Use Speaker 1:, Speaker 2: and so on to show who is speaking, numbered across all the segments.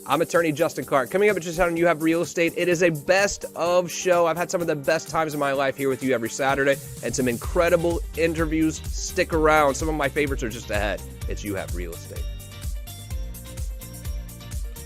Speaker 1: I'm attorney Justin Clark. Coming up at just on You Have Real Estate, it is a best of show. I've had some of the best times of my life here with you every Saturday and some incredible interviews. Stick around. Some of my favorites are just ahead. It's You Have Real Estate.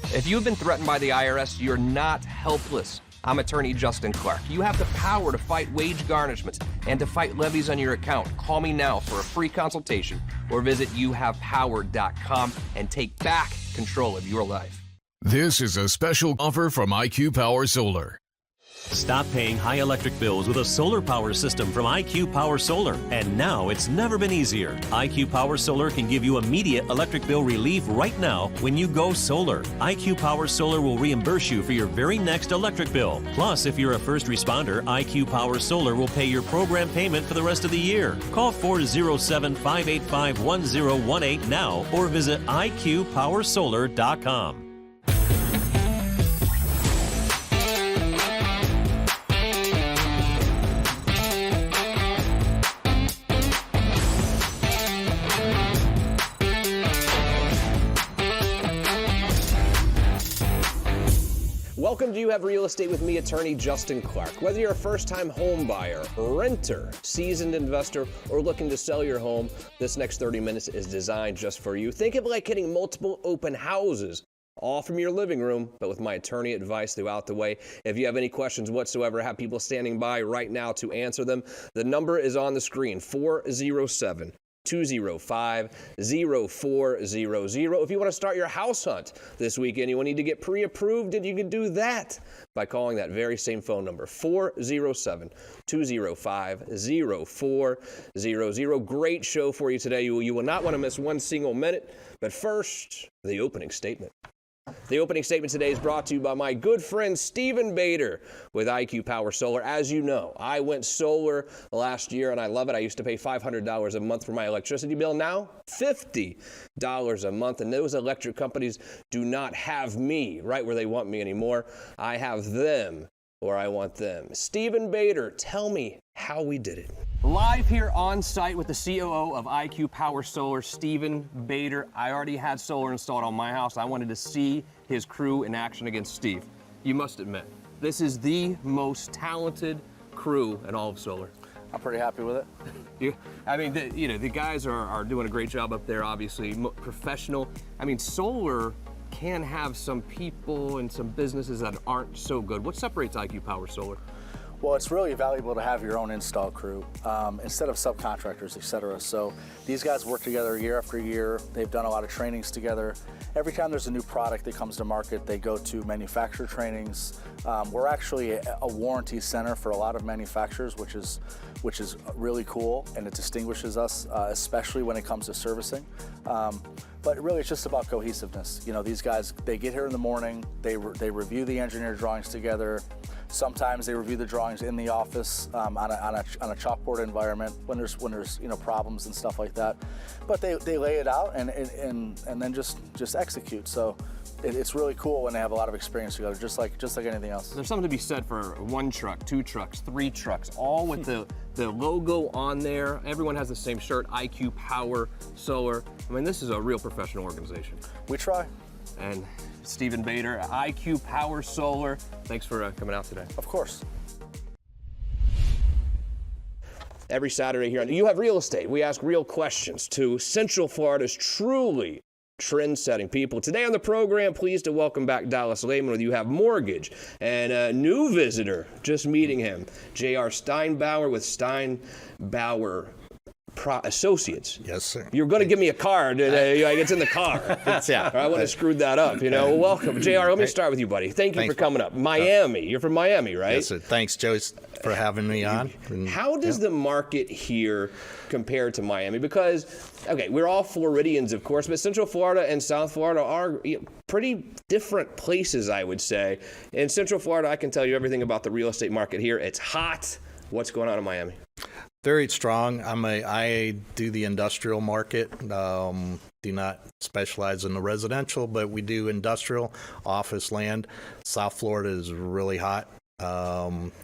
Speaker 1: If you've been threatened by the IRS, you're not helpless. I'm attorney Justin Clark. You have the power to fight wage garnishments and to fight levies on your account. Call me now for a free consultation or visit youhavepower.com and take back control of your life.
Speaker 2: This is a special offer from IQ Power Solar.
Speaker 3: Stop paying high electric bills with a solar power system from IQ Power Solar. And now it's never been easier. IQ Power Solar can give you immediate electric bill relief right now when you go solar. IQ Power Solar will reimburse you for your very next electric bill. Plus, if you're a first responder, IQ Power Solar will pay your program payment for the rest of the year. Call 407-585-1018 now or visit iqpowersolar.com.
Speaker 1: Welcome to You Have Real Estate with me, attorney Justin Clark. Whether you're a first-time home buyer, renter, seasoned investor, or looking to sell your home, this next 30 minutes is designed just for you. Think of it like hitting multiple open houses, all from your living room, but with my attorney advice throughout the way. If you have any questions whatsoever, I have people standing by right now to answer them. The number is on the screen, 407-205-0400. If you want to start your house hunt this weekend, you will need to get pre-approved, and you can do that by calling that very same phone number, 407-205-0400. Great show for you today. You will not want to miss one single minute. But first, the opening statement. The opening statement today is brought to you by my good friend Stephen Bader with IQ Power Solar. As you know, I went solar last year and I love it. I used to pay $500 a month for my electricity bill. Now, $50 a month. And those electric companies do not have me right where they want me anymore. I have them where I want them. Stephen Bader, tell me how we did it. Live here on site with the COO of IQ Power Solar, Stephen Bader. I already had solar installed on my house. I wanted to see his crew in action against Steve. You must admit, this is the most talented crew in all of solar.
Speaker 4: I'm pretty happy with it.
Speaker 1: The guys are doing a great job up there, obviously, professional. I mean, solar can have some people and some businesses that aren't so good. What separates IQ Power Solar?
Speaker 4: Well, it's really valuable to have your own install crew instead of subcontractors, et cetera. So these guys work together year after year. They've done a lot of trainings together. Every time there's a new product that comes to market, they go to manufacturer trainings. We're actually a warranty center for a lot of manufacturers, which is really cool, and it distinguishes us, especially when it comes to servicing. But really, it's just about cohesiveness. You know, these guys, they get here in the morning, they review the engineer drawings together. Sometimes they review the drawings in the office on a chalkboard environment when there's problems and stuff like that. But they lay it out and then just execute. So it's really cool when they have a lot of experience together, just like anything else.
Speaker 1: There's something to be said for one truck, two trucks, three trucks, all with the logo on there. Everyone has the same shirt, IQ Power Solar. I mean, this is a real professional organization.
Speaker 4: We try.
Speaker 1: And Stephen Bader, IQ Power Solar, thanks for coming out today.
Speaker 4: Of course.
Speaker 1: Every Saturday here on You Have Real Estate, we ask real questions to Central Florida's truly trend-setting people. Today on the program, pleased to welcome back Dallas Lehman with You Have Mortgage, and a new visitor, just meeting him, J.R. Steinbauer with Steinbauer Associates.
Speaker 5: Yes, sir.
Speaker 1: You're going to give me a card. It's in the car.
Speaker 5: Yeah.
Speaker 1: I would have screwed that up. Well, welcome. JR, let me start with you, buddy. Thanks for coming up. Miami. You're from Miami, right?
Speaker 5: Yes, sir. Thanks, Joe, for having me on.
Speaker 1: How does the market here compare to Miami? Because, we're all Floridians, of course, but Central Florida and South Florida are pretty different places, I would say. In Central Florida, I can tell you everything about the real estate market here. It's hot. What's going on in Miami?
Speaker 5: Very strong. I do the industrial market. Do not specialize in the residential, but we do industrial, office, land. South Florida is really hot.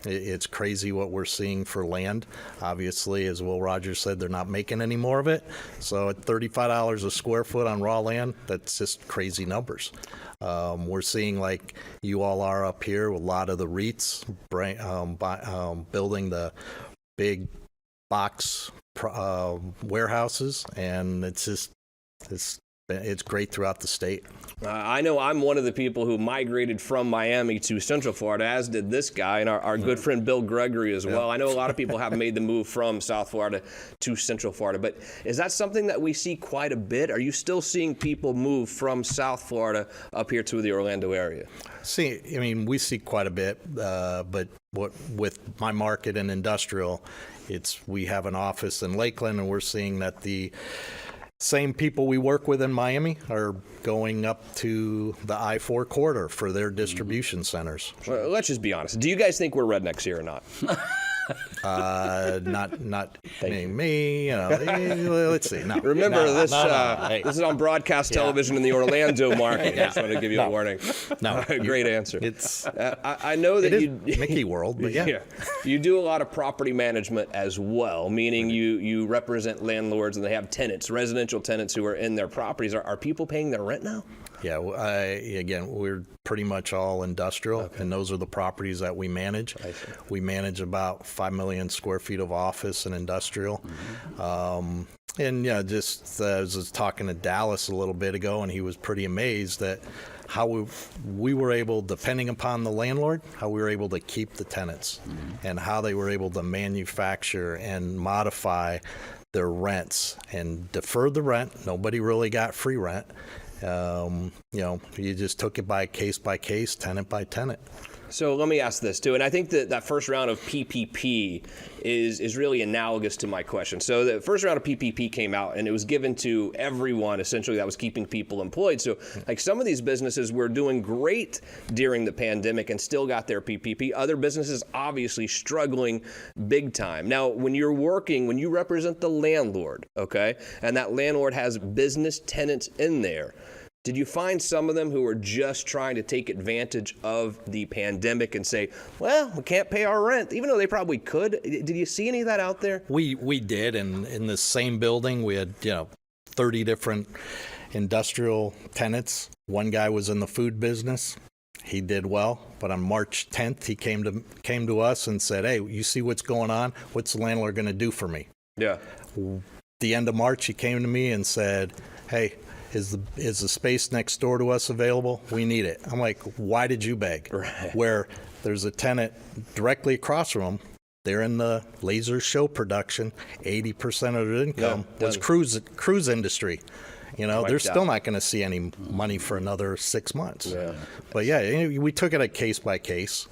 Speaker 5: It's crazy what we're seeing for land. Obviously, as Will Rogers said, they're not making any more of it. So at $35 a square foot on raw land, that's just crazy numbers. We're seeing, like you all are up here, a lot of the REITs building the big box warehouses, and it's great throughout the state.
Speaker 1: I know I'm one of the people who migrated from Miami to Central Florida, as did this guy, and our good friend Bill Gregory as well. I know a lot of people have made the move from South Florida to Central Florida, but is that something that we see quite a bit? Are you still seeing people move from South Florida up here to the Orlando area?
Speaker 5: We see quite a bit, but with my market and industrial, we have an office in Lakeland, and we're seeing that the same people we work with in Miami are going up to the I-4 corridor for their distribution centers.
Speaker 1: Well, let's just be honest. Do you guys think we're rednecks here or not?
Speaker 5: Not me. Let's see. No.
Speaker 1: Remember, this is on broadcast television in the Orlando market. I just want to give you a warning.
Speaker 5: No,
Speaker 1: great answer.
Speaker 5: It's
Speaker 1: I know that
Speaker 5: you Mickey World, but yeah.
Speaker 1: You do a lot of property management as well, meaning you represent landlords and they have tenants, residential tenants who are in their properties. Are people paying their rent now?
Speaker 5: Yeah, again, we're pretty much all industrial, and those are the properties that we manage. We manage about 5 million square feet of office and industrial. And I was talking to Dallas a little bit ago, and he was pretty amazed at how we were able, depending upon the landlord, how we were able to keep the tenants and how they were able to manufacture and modify their rents and defer the rent. Nobody really got free rent. You just took it by case, tenant by tenant.
Speaker 1: So let me ask this too, and I think that first round of PPP is really analogous to my question. So the first round of PPP came out, and it was given to everyone essentially that was keeping people employed. So like some of these businesses were doing great during the pandemic and still got their PPP. Other businesses obviously struggling big time. Now, when you represent the landlord, okay, and that landlord has business tenants in there, did you find some of them who were just trying to take advantage of the pandemic and say, well, we can't pay our rent, even though they probably could? Did you see any of that out there?
Speaker 5: We did, and in the same building, we had 30 different industrial tenants. One guy was in the food business. He did well, but on March 10th, he came to us and said, hey, you see what's going on? What's the landlord going to do for me? Yeah. The end of March, he came to me and said, hey, is the space next door to us available? We need it. I'm like, why did you beg? Right. Where there's a tenant directly across from them. They're in the laser show production. 80% of their income was cruise industry. They're still not going to see any money for another 6 months. Yeah. But we took it a case by case.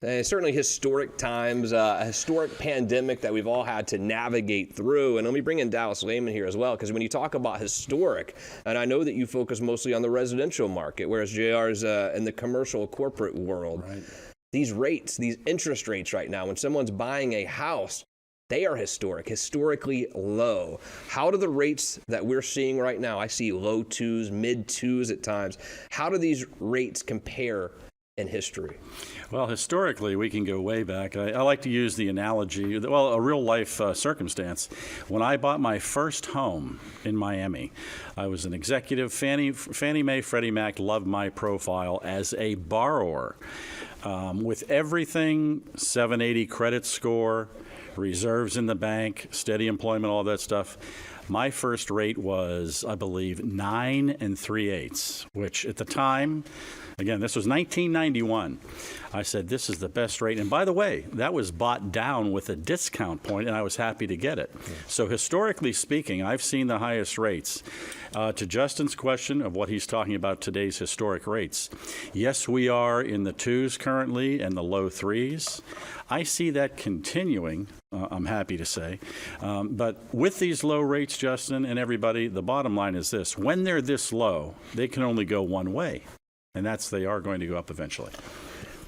Speaker 1: Certainly historic times, a historic pandemic that we've all had to navigate through. And let me bring in Dallas Lehman here as well, because when you talk about historic, and I know that you focus mostly on the residential market, whereas JR's in the commercial corporate world. Right. These rates, these interest rates right now, when someone's buying a house, they are historically low. How do the rates that we're seeing right now, I see low twos, mid twos at times, how do these rates compare in history?
Speaker 6: Well, historically, we can go way back. I like to use the analogy, a real-life circumstance. When I bought my first home in Miami, I was an executive. Fannie Mae, Freddie Mac loved my profile as a borrower. With everything, 780 credit score, reserves in the bank, steady employment, all that stuff, my first rate was, I believe, 9 3/8, which at the time, again, this was 1991. I said, this is the best rate. And by the way, that was bought down with a discount point, and I was happy to get it. Yeah. So historically speaking, I've seen the highest rates. To Justin's question of what he's talking about today's historic rates, yes, we are in the twos currently and the low threes. I see that continuing, I'm happy to say. But with these low rates, Justin and everybody, the bottom line is this. When they're this low, they can only go one way. And they are going to go up eventually.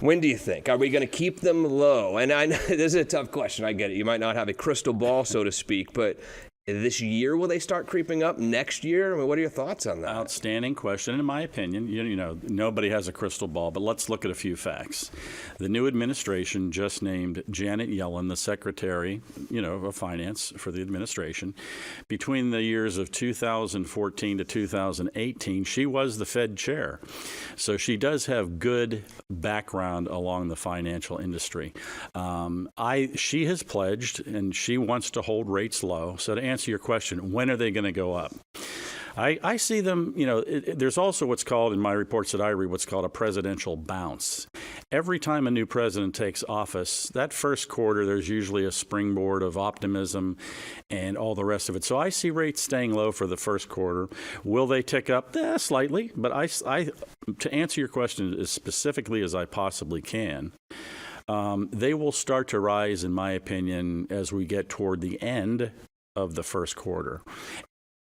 Speaker 1: When do you think? Are we going to keep them low? And I know this is a tough question. I get it. You might not have a crystal ball, so to speak, but this year will they start creeping up? Next year? I mean, what are your thoughts on that?
Speaker 6: Outstanding question. In my opinion, you know, nobody has a crystal ball, but let's look at a few facts. The new administration just named Janet Yellen the Secretary, of Finance for the administration. Between the years of 2014 to 2018, she was the Fed chair. So she does have good background along the financial industry. She has pledged, and she wants to hold rates low. So to answer your question, when are they going to go up? I see them, there's also what's called, in my reports that I read, what's called a presidential bounce. Every time a new president takes office, that first quarter, there's usually a springboard of optimism and all the rest of it. So I see rates staying low for the first quarter. Will they tick up? Slightly. But to answer your question as specifically as I possibly can, they will start to rise, in my opinion, as we get toward the end of the first quarter.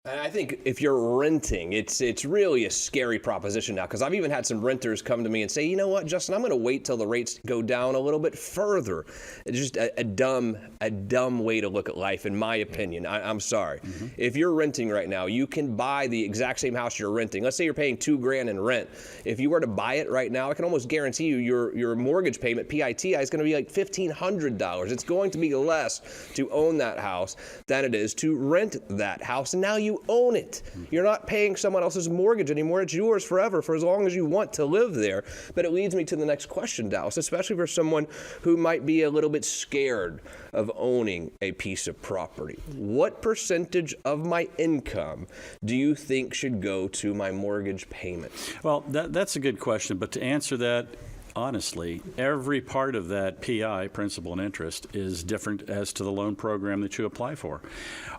Speaker 1: And I think if you're renting, it's really a scary proposition now, because I've even had some renters come to me and say, you know what, Justin, I'm going to wait till the rates go down a little bit further. It's just a dumb way to look at life, in my opinion. I'm sorry. Mm-hmm. If you're renting right now, you can buy the exact same house you're renting. Let's say you're paying $2,000 in rent. If you were to buy it right now, I can almost guarantee you your mortgage payment, PITI, is going to be like $1,500. It's going to be less to own that house than it is to rent that house. And now you own it. You're not paying someone else's mortgage anymore. It's yours forever for as long as you want to live there. But it leads me to the next question, Dallas, especially for someone who might be a little bit scared of owning a piece of property. What percentage of my income do you think should go to my mortgage payments?
Speaker 6: Well, that's a good question. But to answer that, honestly, every part of that PI, principal and interest, is different as to the loan program that you apply for.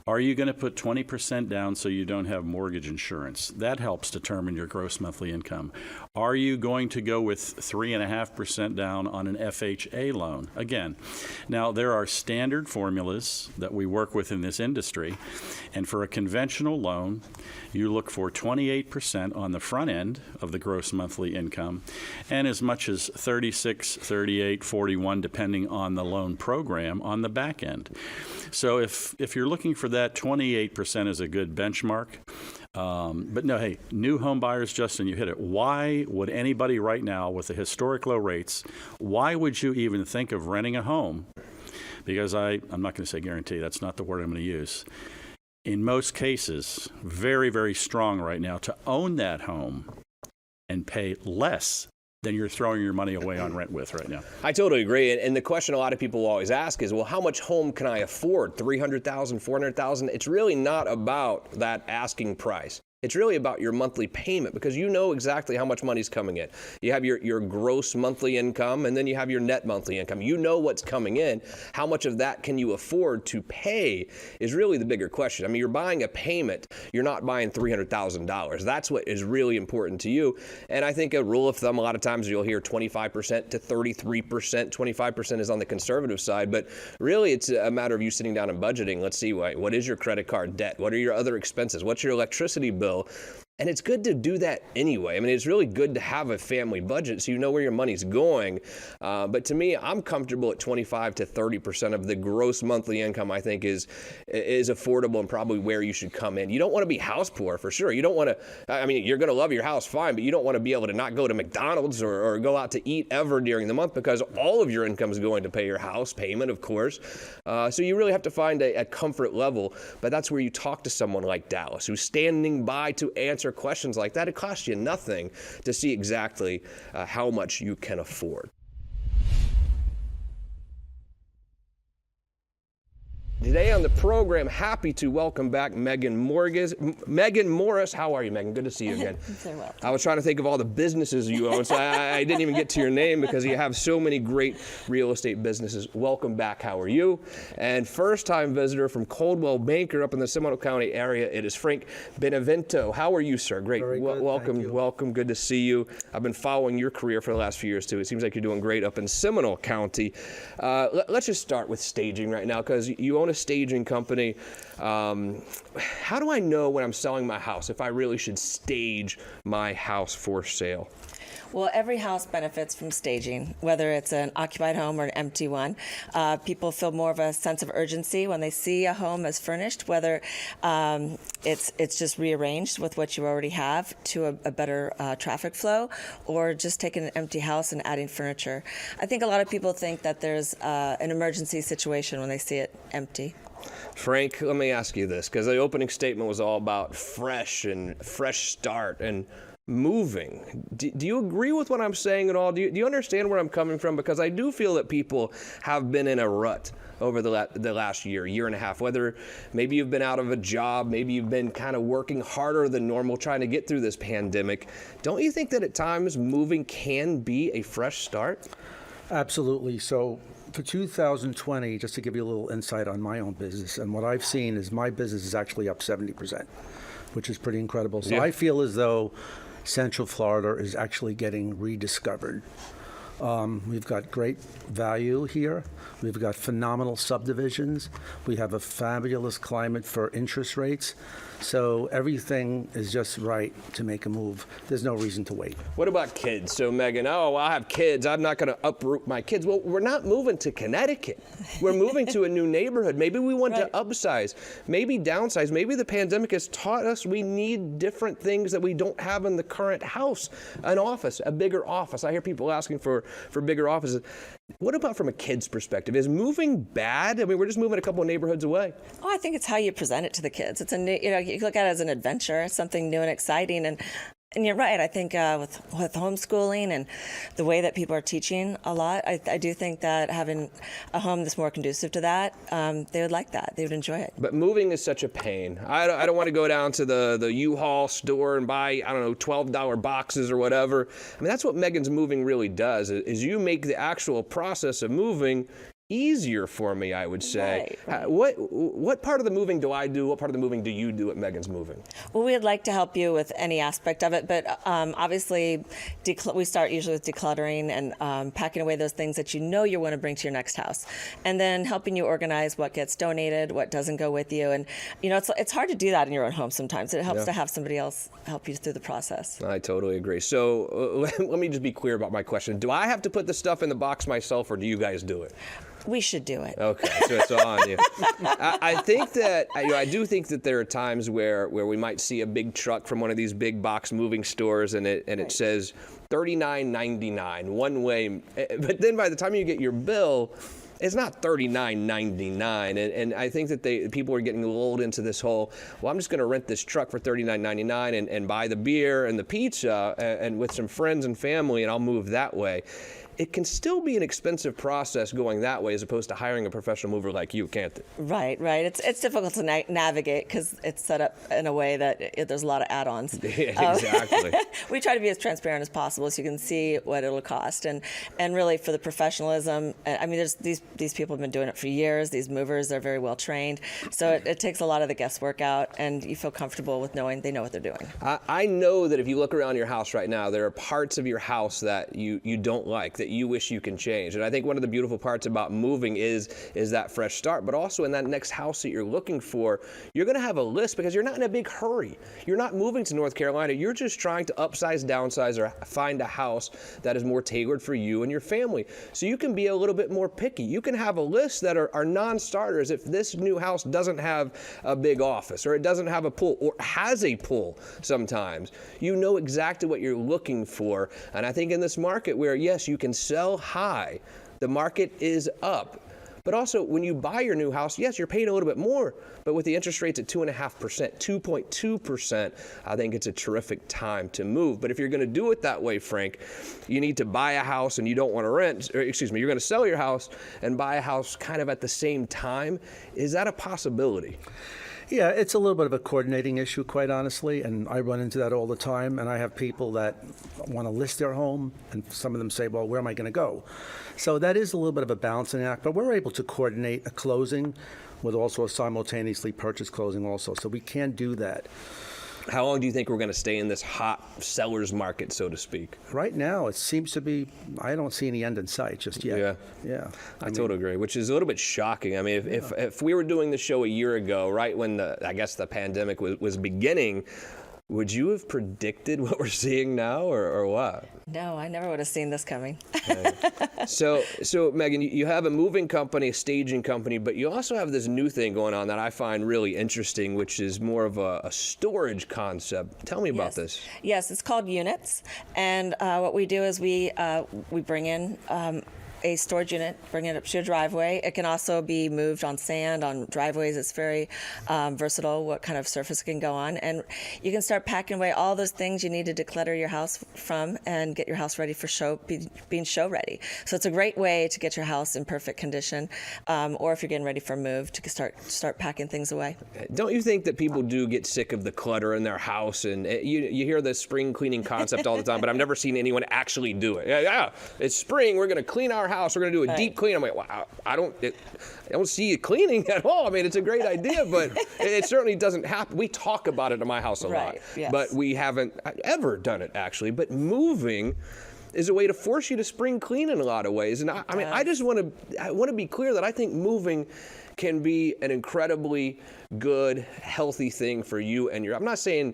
Speaker 6: Are you going to put 20% down so you don't have mortgage insurance? That helps determine your gross monthly income. Are you going to go with 3.5% down on an FHA loan? Again, now there are standard formulas that we work with in this industry, and for a conventional loan, you look for 28% on the front end of the gross monthly income, and as much as 36, 38, 41, depending on the loan program on the back end. So if you're looking for that, 28% is a good benchmark. But no, hey, new home buyers, Justin, you hit it. Why would anybody right now with the historic low rates, why would you even think of renting a home? Because I'm not going to say guarantee, that's not the word I'm going to use. In most cases, very, very strong right now to own that home and pay less than you're throwing your money away on rent with right now.
Speaker 1: I totally agree. And the question a lot of people always ask is, well, how much home can I afford? $300,000, $400,000? It's really not about that asking price. It's really about your monthly payment, because you know exactly how much money's coming in. You have your gross monthly income, and then you have your net monthly income. You know what's coming in. How much of that can you afford to pay is really the bigger question. I mean, you're buying a payment. You're not buying $300,000. That's what is really important to you. And I think a rule of thumb, a lot of times you'll hear 25% to 33%. 25% is on the conservative side. But really, it's a matter of you sitting down and budgeting. Let's see, what is your credit card debt? What are your other expenses? What's your electricity bill? And it's good to do that anyway. I mean, it's really good to have a family budget so you know where your money's going. But to me, I'm comfortable at 25 to 30% of the gross monthly income. I think is affordable and probably where you should come in. You don't want to be house poor, for sure. You don't want to, I mean, you're going to love your house, fine, but you don't want to be able to not go to McDonald's or go out to eat ever during the month, because all of your income is going to pay your house payment, of course. So you really have to find a comfort level. But that's where you talk to someone like Dallas, who's standing by to answer questions like that. It costs you nothing to see exactly how much you can afford. Today on the program, happy to welcome back Megan Morris. How are you, Megan? Good to see you again.
Speaker 7: Very well.
Speaker 1: I was trying to think of all the businesses you own, so I didn't even get to your name because you have so many great real estate businesses. Welcome back. How are you? And first-time visitor from Coldwell Banker up in the Seminole County area, it is Frank Benevento. How are you, sir? Great.
Speaker 8: Very good.
Speaker 1: Welcome.
Speaker 8: Thank you.
Speaker 1: Welcome. Good to see you. I've been following your career for the last few years, too. It seems like you're doing great up in Seminole County. Let's just start with staging right now, because you own a staging company. How do I know when I'm selling my house if I really should stage my house for sale?
Speaker 7: Well, every house benefits from staging, whether it's an occupied home or an empty one. People feel more of a sense of urgency when they see a home as furnished, whether it's just rearranged with what you already have to a better traffic flow, or just taking an empty house and adding furniture. I think a lot of people think that there's an emergency situation when they see it empty.
Speaker 1: Frank, let me ask you this, because the opening statement was all about fresh start and moving. Do you agree with what I'm saying at all? Do you understand where I'm coming from? Because I do feel that people have been in a rut over the last year and a half, whether maybe you've been out of a job, maybe you've been kind of working harder than normal trying to get through this pandemic. Don't you think that at times moving can be a fresh start?
Speaker 8: Absolutely. So for 2020, just to give you a little insight on my own business, and what I've seen is my business is actually up 70%, which is pretty incredible. So
Speaker 1: Yeah.
Speaker 8: I feel as though Central Florida is actually getting rediscovered. We've got great value here. We've got phenomenal subdivisions. We have a fabulous climate for interest rates. So everything is just right to make a move. There's no reason to wait.
Speaker 1: What about kids? So Megan, I have kids. I'm not going to uproot my kids. Well, we're not moving to Connecticut. We're moving to a new neighborhood. Maybe we want to upsize, maybe downsize. Maybe the pandemic has taught us we need different things that we don't have in the current house. An office, a bigger office. I hear people asking for bigger offices. What about from a kid's perspective? Is moving bad? I mean, we're just moving a couple of neighborhoods away.
Speaker 7: Oh, I think it's how you present it to the kids. It's a new, you look at it as an adventure, something new and exciting. And you're right. I think with homeschooling and the way that people are teaching a lot, I do think that having a home that's more conducive to that, they would like that. They would enjoy it.
Speaker 1: But moving is such a pain. I don't want to go down to the U-Haul store and buy, $12 boxes or whatever. I mean, that's what Megan's Moving really does, is you make the actual process of moving easier for me, I would say.
Speaker 7: Right.
Speaker 1: What part of the moving do I do? What part of the moving do you do at Megan's Moving?
Speaker 7: Well, we'd like to help you with any aspect of it, but obviously we start usually with decluttering and packing away those things that you know you want to bring to your next house, and then helping you organize what gets donated, what doesn't go with you. And it's hard to do that in your own home sometimes. It helps to have somebody else help you through the process.
Speaker 1: I totally agree. So let me just be clear about my question. Do I have to put the stuff in the box myself, or do you guys do it?
Speaker 7: We should do it.
Speaker 1: Okay, so it's on you. I think that I do think that there are times where we might see a big truck from one of these big box moving stores, and it says $39.99 one way, but then by the time you get your bill, it's not $39.99, and I think that people are getting lulled into this whole, well, I'm just going to rent this truck for $39.99 and buy the beer and the pizza and with some friends and family, and I'll move that way. It can still be an expensive process going that way as opposed to hiring a professional mover like you, can't it?
Speaker 7: Right. It's difficult to navigate because it's set up in a way that there's a lot of add-ons.
Speaker 1: Yeah, exactly.
Speaker 7: We try to be as transparent as possible so you can see what it'll cost. And really for the professionalism, I mean, there's these people have been doing it for years. These movers are very well trained. So it takes a lot of the guesswork out, and you feel comfortable with knowing they know what they're doing.
Speaker 1: I know that if you look around your house right now, there are parts of your house that you don't like, that you wish you can change. And I think one of the beautiful parts about moving is that fresh start, but also in that next house that you're looking for, you're going to have a list because you're not in a big hurry. You're not moving to North Carolina. You're just trying to upsize, downsize, or find a house that is more tailored for you and your family. So you can be a little bit more picky. You can have a list that are non-starters if this new house doesn't have a big office, or it doesn't have a pool, or has a pool sometimes. You know exactly what you're looking for. And I think in this market where, yes, you can sell high, the market is up. But also, when you buy your new house, yes, you're paying a little bit more, but with the interest rates at 2.5%, 2.2%, I think it's a terrific time to move. But if you're going to do it that way, Frank, you need to buy a house and you don't want to rent, or you're going to sell your house and buy a house kind of at the same time. Is that a possibility?
Speaker 8: Yeah, it's a little bit of a coordinating issue, quite honestly, and I run into that all the time. And I have people that want to list their home, and some of them say, well, where am I going to go? So that is a little bit of a balancing act, but we're able to coordinate a closing with also a simultaneously purchase closing also. So we can do that.
Speaker 1: How long do you think we're going to stay in this hot seller's market, so to speak?
Speaker 8: Right now, it seems to be, I don't see any end in sight just yet.
Speaker 1: Yeah. I totally agree, which is a little bit shocking. I mean, if we were doing the show a year ago, right when the pandemic was beginning, Would you have predicted what we're seeing now, or what?
Speaker 7: No, I never would have seen this coming.
Speaker 1: So Megan, you have a moving company, a staging company, but you also have this new thing going on that I find really interesting, which is more of a storage concept. Tell me about this.
Speaker 7: Yes, it's called Units, and what we do is we bring in a storage unit, bring it up to your driveway. It can also be moved on sand, on driveways. It's very versatile what kind of surface it can go on. And you can start packing away all those things you need to declutter your house from and get your house ready for being show ready. So it's a great way to get your house in perfect condition, or if you're getting ready for a move, to start packing things away.
Speaker 1: Don't you think that people do get sick of the clutter in their house? And you hear the spring cleaning concept all the time, but I've never seen anyone actually do it. Yeah, it's spring, we're going to clean our house, we're going to do a deep clean. I'm like, wow, I don't see you cleaning at all. I mean, it's a great idea, but it certainly doesn't happen. We talk about it in my house a lot,
Speaker 7: yes.
Speaker 1: but we haven't ever done it actually. But moving is a way to force you to spring clean in a lot of ways. And I mean, I want to be clear that I think moving can be an incredibly good, healthy thing for you and I'm not saying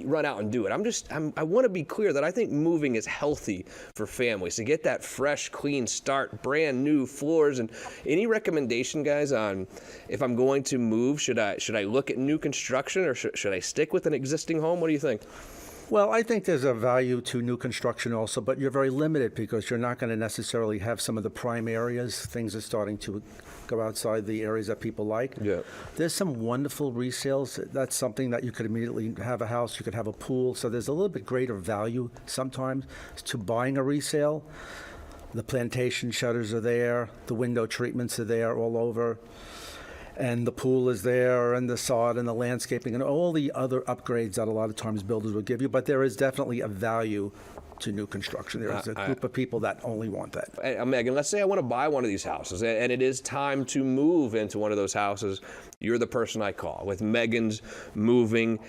Speaker 1: run out and do it. I want to be clear that I think moving is healthy for families to get that fresh, clean start, brand new floors. And any recommendation, guys, on if I'm going to move, should I look at new construction or should I stick with an existing home? What do you think?
Speaker 8: Well, I think there's a value to new construction also, but you're very limited because you're not going to necessarily have some of the prime areas. Things are starting to go outside the areas that people like.
Speaker 1: Yeah.
Speaker 8: There's some wonderful resales. That's something that you could immediately have a house, you could have a pool. So there's a little bit greater value sometimes to buying a resale. The plantation shutters are there, the window treatments are there all over. And the pool is there, and the sod, and the landscaping, and all the other upgrades that a lot of times builders will give you. But there is definitely a value to new construction. There is a group of people that only want that.
Speaker 1: Megan, let's say I want to buy one of these houses, and it is time to move into one of those houses. You're the person I call. With Megan's Moving,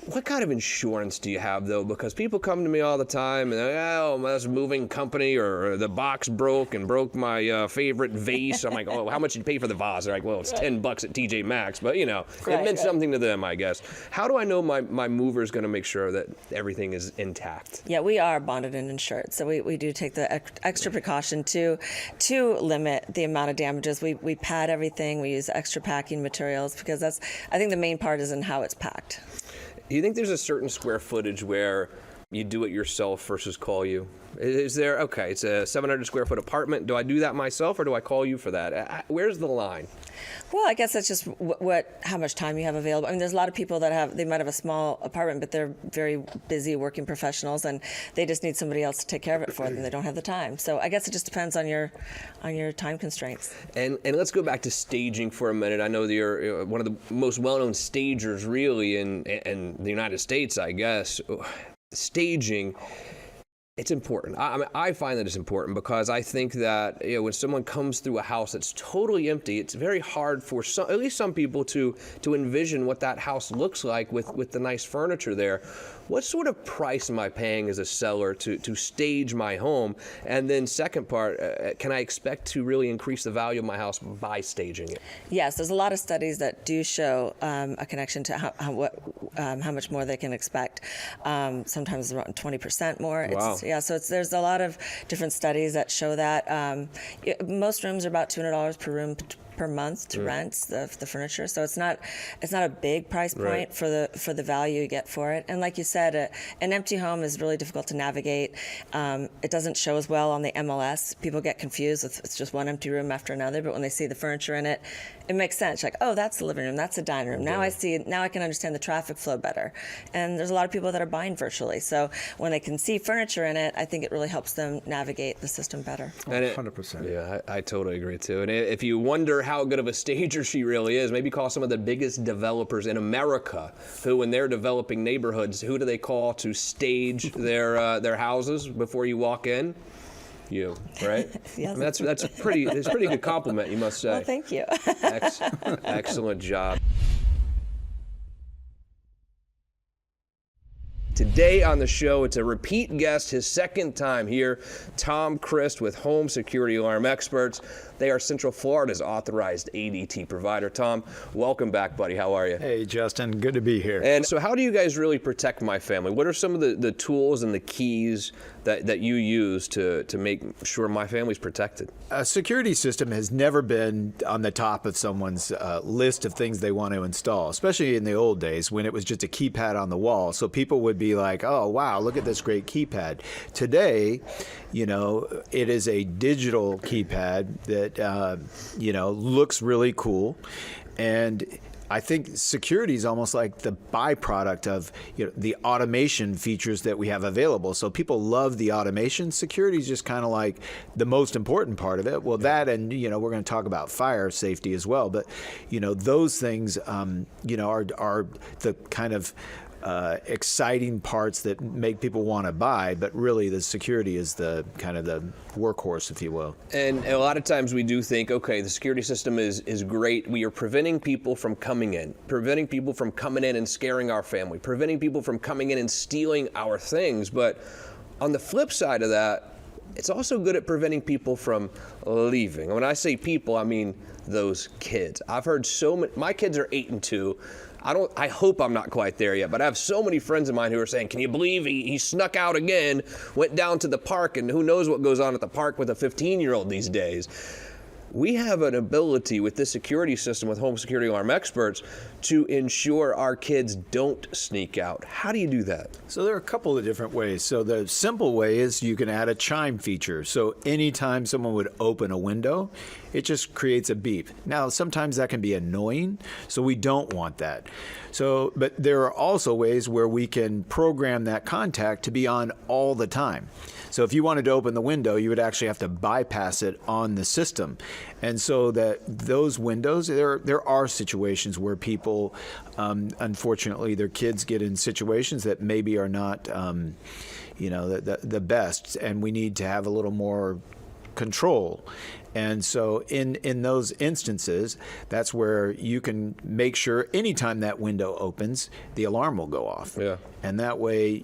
Speaker 1: what kind of insurance do you have, though? Because people come to me all the time, and they're, that's a moving company, or the box broke my favorite vase. I'm like, oh, how much did you pay for the vase? They're like, well, it's $10 at TJ Maxx, but, it meant something to them, I guess. How do I know my mover is going to make sure that everything is intact?
Speaker 7: Yeah, we are bonded and insured, so we do take the extra precaution to limit the amount of damages. We pad everything. We use extra packing materials because I think the main part is in how it's packed.
Speaker 1: Do you think there's a certain square footage where you do it yourself versus call you? Is there, okay, it's a 700 square foot apartment. Do I do that myself or do I call you for that? Where's the line?
Speaker 7: Well, I guess that's just how much time you have available. I mean, there's a lot of people that they might have a small apartment, but they're very busy working professionals, and they just need somebody else to take care of it for them. They don't have the time. So I guess it just depends on your time constraints.
Speaker 1: And let's go back to staging for a minute. I know that you're one of the most well-known stagers, really, in the United States, I guess. Staging. It's important. I find that it's important because I think that when someone comes through a house that's totally empty, it's very hard for at least some people to envision what that house looks like with the nice furniture there. What sort of price am I paying as a seller to stage my home? And then second part, can I expect to really increase the value of my house by staging it?
Speaker 7: Yes, there's a lot of studies that do show a connection to how much more they can expect. Sometimes around 20% more.
Speaker 1: Wow.
Speaker 7: So there's a lot of different studies that show that. Most rooms are about $200 per room per month to rent the furniture, so it's not a big price point for the value you get for it. And like you said, an empty home is really difficult to navigate. It doesn't show as well on the MLS. People get confused with it's just one empty room after another, but when they see the furniture in it, it makes sense. Like, oh, that's the living room, that's the dining room. Now I see it. Now I can understand the traffic flow better. And there's a lot of people that are buying virtually, so when they can see furniture in it, I think it really helps them navigate the system better.
Speaker 8: 100%.
Speaker 1: Yeah, I totally agree too. And if you wonder how good of a stager she really is, maybe call some of the biggest developers in America who, when they're developing neighborhoods, who do they call to stage their houses before you walk in? You, right?
Speaker 7: Yes.
Speaker 1: I mean, that's a pretty good compliment, you must say.
Speaker 7: Well, thank you.
Speaker 1: Excellent job. Today on the show, it's a repeat guest, his second time here, Tom Christ with Home Security Alarm Experts. They are Central Florida's authorized ADT provider. Tom, welcome back, buddy. How are you?
Speaker 9: Hey, Justin. Good to be here.
Speaker 1: And so how do you guys really protect my family? What are some of the tools and the keys that you use to make sure my family's protected?
Speaker 9: A security system has never been on the top of someone's list of things they want to install, especially in the old days when it was just a keypad on the wall. So people would be like, oh, wow, look at this great keypad. Today, it is a digital keypad that, looks really cool. And I think security is almost like the byproduct of the automation features that we have available. So people love the automation. Security is just kind of like the most important part of it. Well, that and we're going to talk about fire safety as well. But those things are the kind of exciting parts that make people want to buy, but really the security is the kind of the workhorse, if you will.
Speaker 1: And a lot of times we do think, okay, the security system is great. We are preventing people from coming in and scaring our family, preventing people from coming in and stealing our things. But on the flip side of that, it's also good at preventing people from leaving. And when I say people, I mean those kids. I've heard so many, my kids are 8 and 2. I hope I'm not quite there yet, but I have so many friends of mine who are saying, can you believe he snuck out again, went down to the park, and who knows what goes on at the park with a 15-year-old these days. We have an ability with this security system with Home Security Alarm Experts to ensure our kids don't sneak out. How do you do that?
Speaker 9: So there are a couple of different ways. So the simple way is you can add a chime feature. So anytime someone would open a window, it just creates a beep. Now, sometimes that can be annoying, so we don't want that. So, but there are also ways where we can program that contact to be on all the time. So if you wanted to open the window, you would actually have to bypass it on the system. And so that those windows, there are situations where people, unfortunately, their kids get in situations that maybe are not, the best, and we need to have a little more control. And so in those instances, that's where you can make sure anytime that window opens, the alarm will go off.
Speaker 1: Yeah.
Speaker 9: And that way,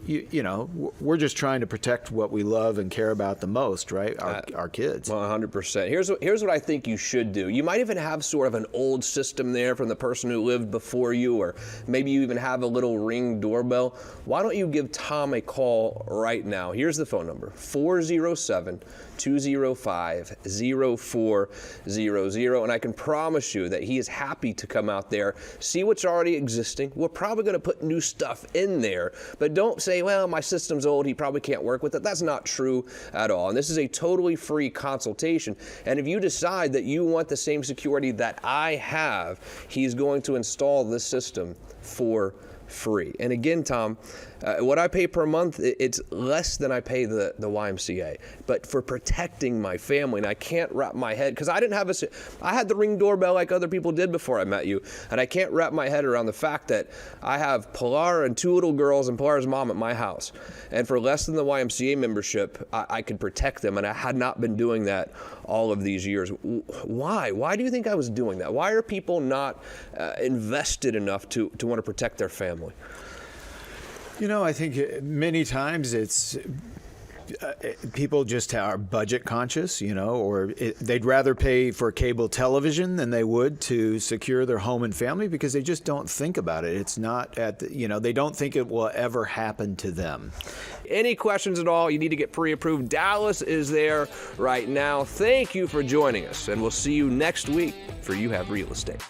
Speaker 9: we're just trying to protect what we love and care about the most, right? Our kids.
Speaker 1: Well, 100%. Here's what I think you should do. You might even have sort of an old system there from the person who lived before you, or maybe you even have a little Ring doorbell. Why don't you give Tom a call right now? Here's the phone number, 407-205-0400. And I can promise you that he is happy to come out there, see what's already existing. We're probably going to put new stuff in there. But don't say, well, my system's old, he probably can't work with it. That's not true at all. And this is a totally free consultation. And if you decide that you want the same security that I have, he's going to install this system for free. And again, Tom, what I pay per month, it's less than I pay the YMCA. But for protecting my family, and I can't wrap my head, because I had the Ring doorbell like other people did before I met you, and I can't wrap my head around the fact that I have Pilar and 2 little girls and Pilar's mom at my house. And for less than the YMCA membership, I could protect them, and I had not been doing that all of these years. Why? Why do you think I was doing that? Why are people not invested enough to want to protect their family?
Speaker 9: I think many times it's people just are budget conscious, or they'd rather pay for cable television than they would to secure their home and family because they just don't think about it. It's not they don't think it will ever happen to them.
Speaker 1: Any questions at all, you need to get pre-approved. Dallas is there right now. Thank you for joining us, and we'll see you next week for You Have Real Estate.